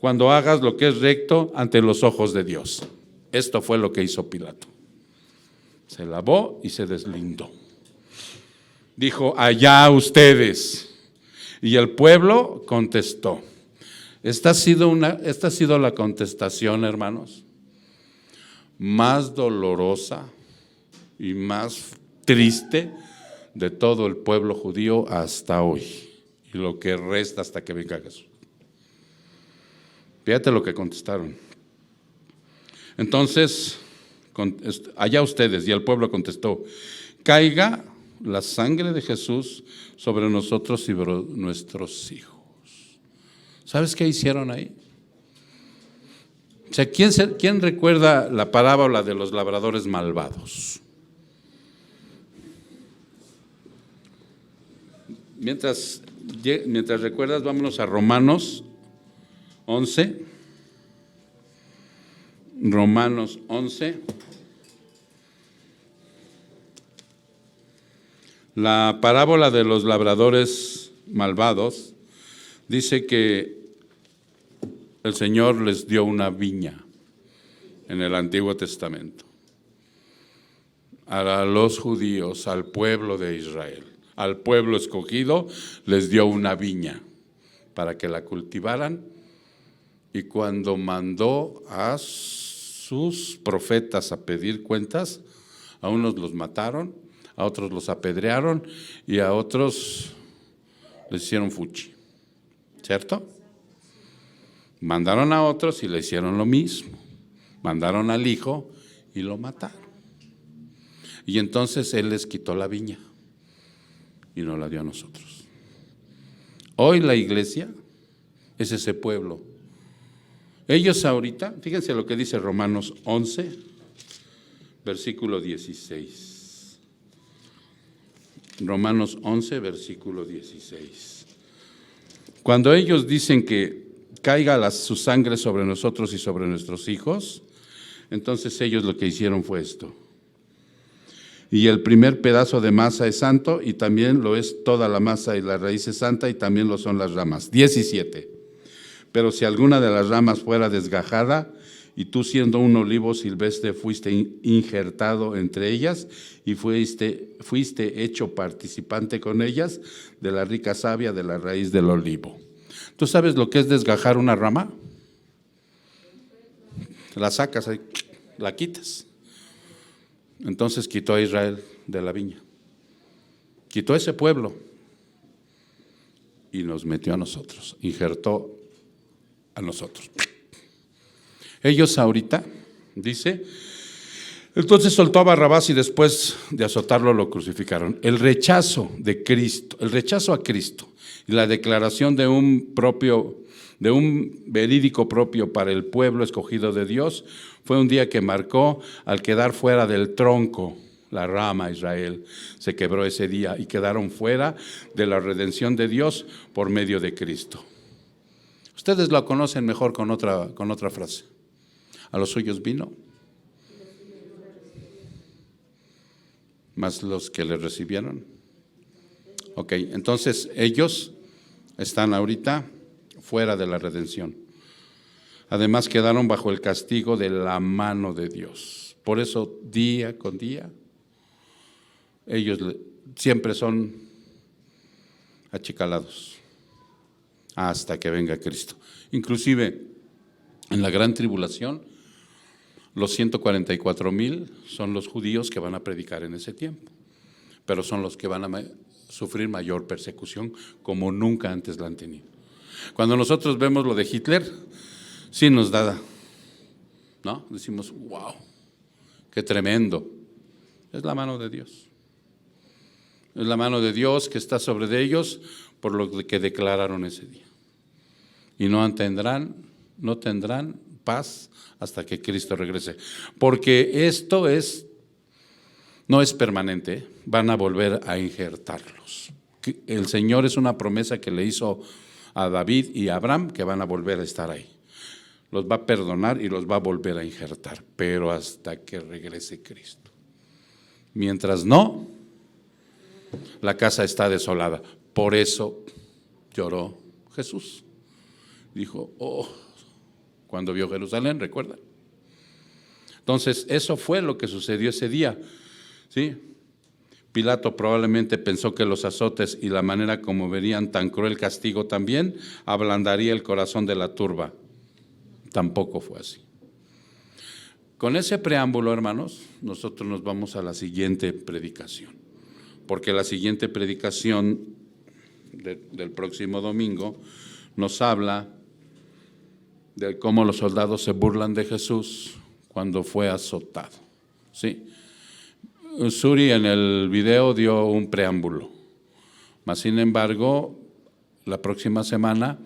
lo que es recto ante los ojos de Dios. Esto fue lo que hizo Pilato. Se lavó y se deslindó. Dijo: allá ustedes. Y el pueblo contestó. Esta ha sido la contestación, hermanos, más dolorosa y más triste de todo el pueblo judío hasta hoy, y lo que resta hasta que venga Jesús. Fíjate lo que contestaron. Entonces, allá ustedes. Y el pueblo contestó: caiga la sangre de Jesús sobre nosotros y sobre nuestros hijos. ¿Sabes qué hicieron ahí? O sea, ¿quién recuerda la parábola de los labradores malvados? Mientras recuerdas, vámonos a Romanos 11. Romanos 11. La parábola de los labradores malvados dice que el Señor les dio una viña en el Antiguo Testamento a los judíos, al pueblo de Israel. Al pueblo escogido les dio una viña para que la cultivaran, y cuando mandó a sus profetas a pedir cuentas, a unos los mataron, a otros los apedrearon y a otros les hicieron fuchi, ¿cierto? Mandaron a otros y le hicieron lo mismo, mandaron al hijo y lo mataron, y entonces él les quitó la viña. y nos la dio a nosotros. Hoy la iglesia es ese pueblo. Ellos ahorita, fíjense lo que dice Romanos 11, versículo 16. Romanos 11, versículo 16. Cuando ellos dicen que caiga su sangre sobre nosotros y sobre nuestros hijos, entonces ellos lo que hicieron fue esto. Y el primer pedazo de masa es santo, y también lo es toda la masa, y la raíz es santa, y también lo son las ramas. 17. Pero si alguna de las ramas fuera desgajada, y tú siendo un olivo silvestre fuiste injertado entre ellas, y fuiste hecho participante con ellas de la rica savia de la raíz del olivo. ¿Tú sabes lo que es desgajar una rama? La sacas, la quitas. Entonces quitó a Israel de la viña, quitó a ese pueblo y nos metió a nosotros, injertó a nosotros. Ellos ahorita, dice, entonces soltó a Barrabás y después de azotarlo lo crucificaron. El rechazo de Cristo, el rechazo a Cristo y la declaración de un verídico propio para el pueblo escogido de Dios fue un día que marcó al quedar fuera del tronco, la rama Israel. Se quebró ese día y quedaron fuera de la redención de Dios por medio de Cristo. Ustedes lo conocen mejor con otra frase. A los suyos vino, más los que le recibieron. Ok, entonces ellos están ahorita fuera de la redención. Además quedaron bajo el castigo de la mano de Dios. Por eso día con día ellos siempre son achicalados hasta que venga Cristo. Inclusive en la gran tribulación, los 144,000 son los judíos que van a predicar en ese tiempo, pero son los que van a sufrir mayor persecución como nunca antes la han tenido. Cuando nosotros vemos lo de Hitler, sí nos da, ¿no? Decimos, wow, qué tremendo. Es la mano de Dios. Es la mano de Dios que está sobre ellos por lo que declararon ese día. Y no tendrán paz hasta que Cristo regrese. Porque esto no es permanente, van a volver a injertarlos. El Señor es una promesa que le hizo a David y a Abraham que van a volver a estar ahí. Los va a perdonar y los va a volver a injertar, pero hasta que regrese Cristo. Mientras no, la casa está desolada. Por eso lloró Jesús. Dijo, cuando vio Jerusalén, ¿recuerdan? Entonces, eso fue lo que sucedió ese día, ¿sí? Pilato probablemente pensó que los azotes y la manera como verían tan cruel castigo también ablandaría el corazón de la turba. Tampoco fue así. Con ese preámbulo, hermanos, nosotros nos vamos a la siguiente predicación, porque la siguiente predicación del próximo domingo nos habla de cómo los soldados se burlan de Jesús cuando fue azotado, ¿sí? Suri en el video dio un preámbulo, mas sin embargo, la próxima semana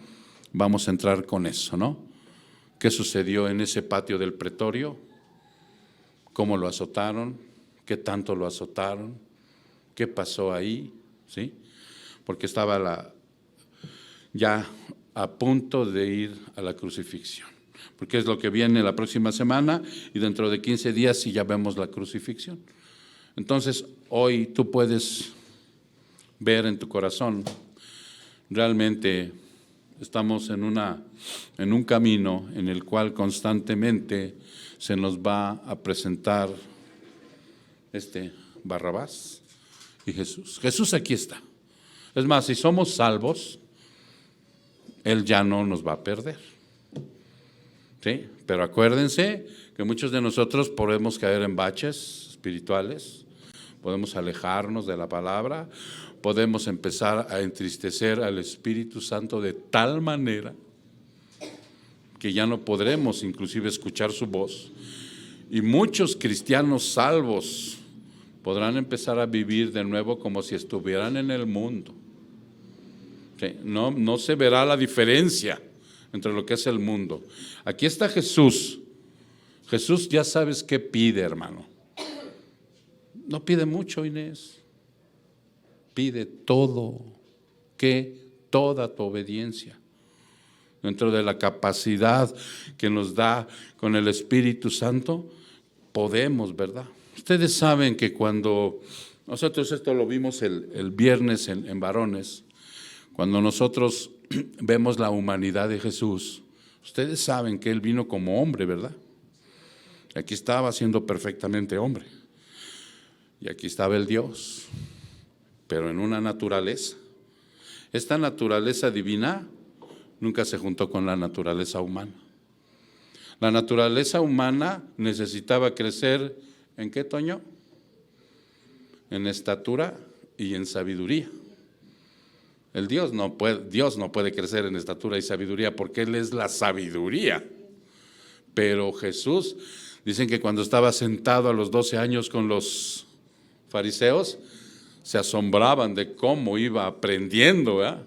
vamos a entrar con eso, ¿no? ¿Qué sucedió en ese patio del pretorio? ¿Cómo lo azotaron? ¿Qué tanto lo azotaron? ¿Qué pasó ahí? ¿Sí? Porque estaba ya a punto de ir a la crucifixión, porque es lo que viene la próxima semana y dentro de 15 días sí ya vemos la crucifixión. Entonces, hoy tú puedes ver en tu corazón, realmente estamos en un camino en el cual constantemente se nos va a presentar Barrabás y Jesús. Jesús aquí está. Es más, si somos salvos, Él ya no nos va a perder. ¿Sí? Pero acuérdense que muchos de nosotros podemos caer en baches espirituales, podemos alejarnos de la palabra, podemos empezar a entristecer al Espíritu Santo de tal manera que ya no podremos inclusive escuchar su voz. Y muchos cristianos salvos podrán empezar a vivir de nuevo como si estuvieran en el mundo. No se verá la diferencia entre lo que es el mundo. Aquí está Jesús. Jesús ya sabes qué pide, hermano. No pide mucho, Inés. Pide todo, toda tu obediencia. Dentro de la capacidad que nos da con el Espíritu Santo, podemos, ¿verdad? Ustedes saben que cuando nosotros esto lo vimos el viernes en varones, cuando nosotros vemos la humanidad de Jesús, ustedes saben que Él vino como hombre, ¿verdad? Aquí estaba siendo perfectamente hombre. Y aquí estaba el Dios, pero en una naturaleza. Esta naturaleza divina nunca se juntó con la naturaleza humana. La naturaleza humana necesitaba crecer, ¿en qué, Toño? En estatura y en sabiduría. Dios no puede crecer en estatura y sabiduría porque Él es la sabiduría. Pero Jesús, dicen que cuando estaba sentado a los 12 años con los fariseos, se asombraban de cómo iba aprendiendo, ¿verdad?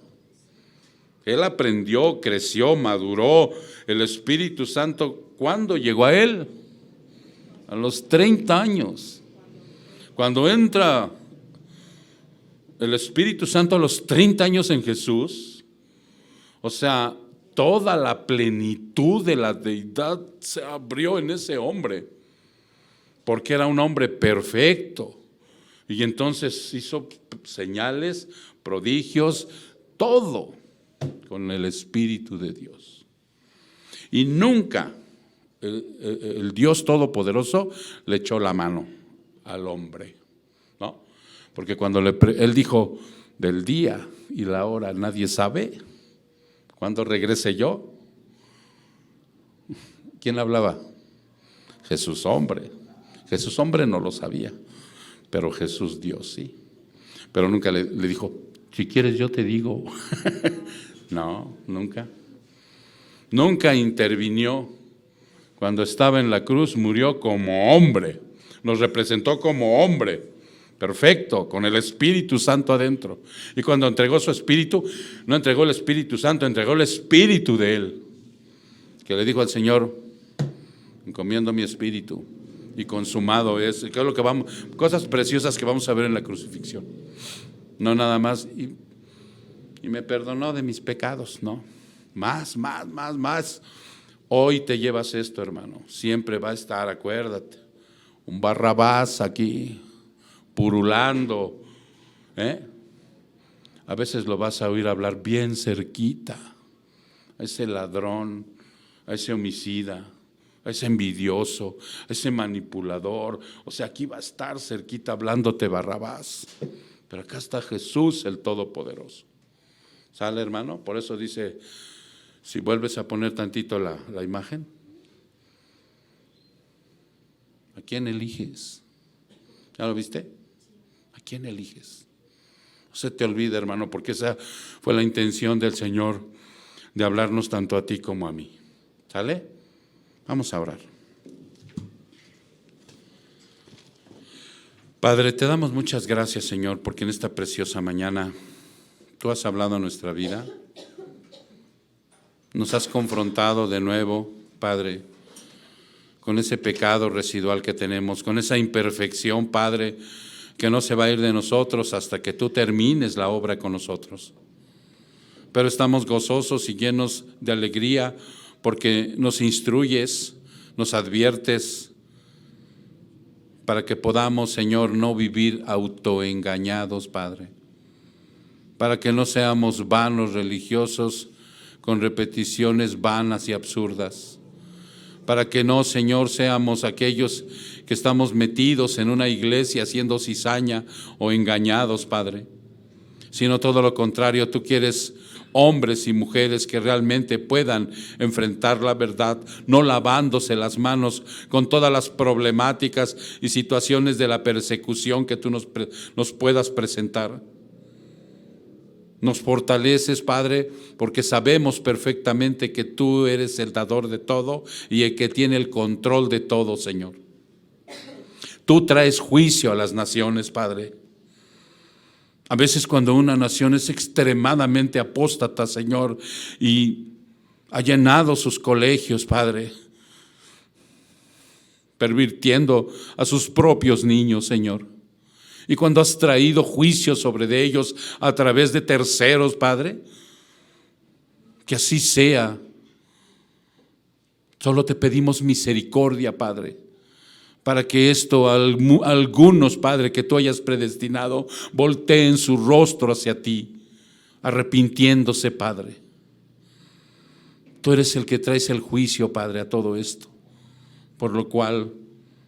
Él aprendió, creció, maduró. El Espíritu Santo, ¿cuándo llegó a Él? A los 30 años. Cuando entra el Espíritu Santo a los 30 años en Jesús, o sea, toda la plenitud de la deidad se abrió en ese hombre, porque era un hombre perfecto. Y entonces hizo señales, prodigios, todo con el Espíritu de Dios. Y nunca el Dios Todopoderoso le echó la mano al hombre, ¿no? Porque cuando Él dijo, del día y la hora nadie sabe, ¿cuándo regrese yo? ¿Quién hablaba? Jesús hombre. Jesús hombre no lo sabía, pero Jesús Dios sí. Pero nunca le dijo, si quieres yo te digo. No, nunca. Nunca intervinió. Cuando estaba en la cruz murió como hombre. Nos representó como hombre. Perfecto, con el Espíritu Santo adentro. Y cuando entregó su Espíritu, no entregó el Espíritu Santo, entregó el Espíritu de Él. Que le dijo al Señor, encomiendo mi espíritu y consumado es. ¿Qué es lo que cosas preciosas que vamos a ver en la crucifixión? No nada más, y me perdonó de mis pecados, no. Más. Hoy te llevas esto, hermano. Siempre va a estar, acuérdate, un Barrabás aquí, purulando, A veces lo vas a oír hablar bien cerquita, a ese ladrón, a ese homicida, a ese envidioso, a ese manipulador. O sea, aquí va a estar cerquita hablándote Barrabás, pero acá está Jesús el Todopoderoso. ¿Sale, hermano? Por eso dice, si vuelves a poner tantito la imagen, ¿a quién eliges? ¿Ya lo viste? ¿A quién eliges? No se te olvide, hermano, porque esa fue la intención del Señor de hablarnos tanto a ti como a mí. ¿Sale? Vamos a orar. Padre, te damos muchas gracias, Señor, porque en esta preciosa mañana tú has hablado a nuestra vida. Nos has confrontado de nuevo, Padre, con ese pecado residual que tenemos, con esa imperfección, Padre, que no se va a ir de nosotros hasta que tú termines la obra con nosotros. Pero estamos gozosos y llenos de alegría porque nos instruyes, nos adviertes para que podamos, Señor, no vivir autoengañados, Padre, para que no seamos vanos religiosos con repeticiones vanas y absurdas, para que no, Señor, seamos aquellos que estamos metidos en una iglesia haciendo cizaña o engañados, Padre, sino todo lo contrario. Tú quieres hombres y mujeres que realmente puedan enfrentar la verdad, no lavándose las manos con todas las problemáticas y situaciones de la persecución que tú nos puedas presentar. Nos fortaleces, Padre, porque sabemos perfectamente que tú eres el dador de todo y el que tiene el control de todo, Señor. Tú traes juicio a las naciones, Padre. A veces cuando una nación es extremadamente apóstata, Señor, y ha llenado sus colegios, Padre, pervirtiendo a sus propios niños, Señor. Y cuando has traído juicio sobre de ellos a través de terceros, Padre, que así sea. Solo te pedimos misericordia, Padre, para que esto algunos, Padre, que tú hayas predestinado, volteen su rostro hacia ti, arrepintiéndose, Padre. Tú eres el que traes el juicio, Padre, a todo esto, por lo cual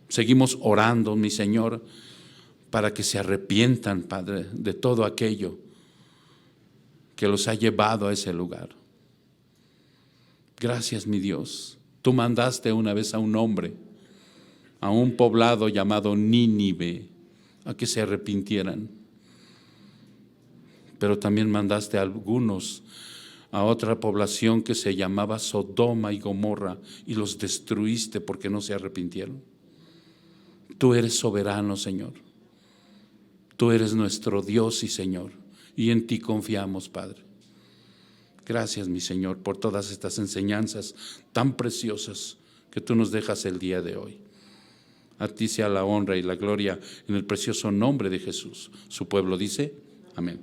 seguimos orando, mi Señor, para que se arrepientan, Padre, de todo aquello que los ha llevado a ese lugar. Gracias, mi Dios. Tú mandaste una vez a un hombre, a un poblado llamado Nínive, a que se arrepintieran. Pero también mandaste a algunos a otra población que se llamaba Sodoma y Gomorra, y los destruiste porque no se arrepintieron. Tú eres soberano, Señor. Tú eres nuestro Dios y Señor, y en ti confiamos, Padre. Gracias, mi Señor, por todas estas enseñanzas tan preciosas que tú nos dejas el día de hoy. A ti sea la honra y la gloria en el precioso nombre de Jesús. Su pueblo dice, amén.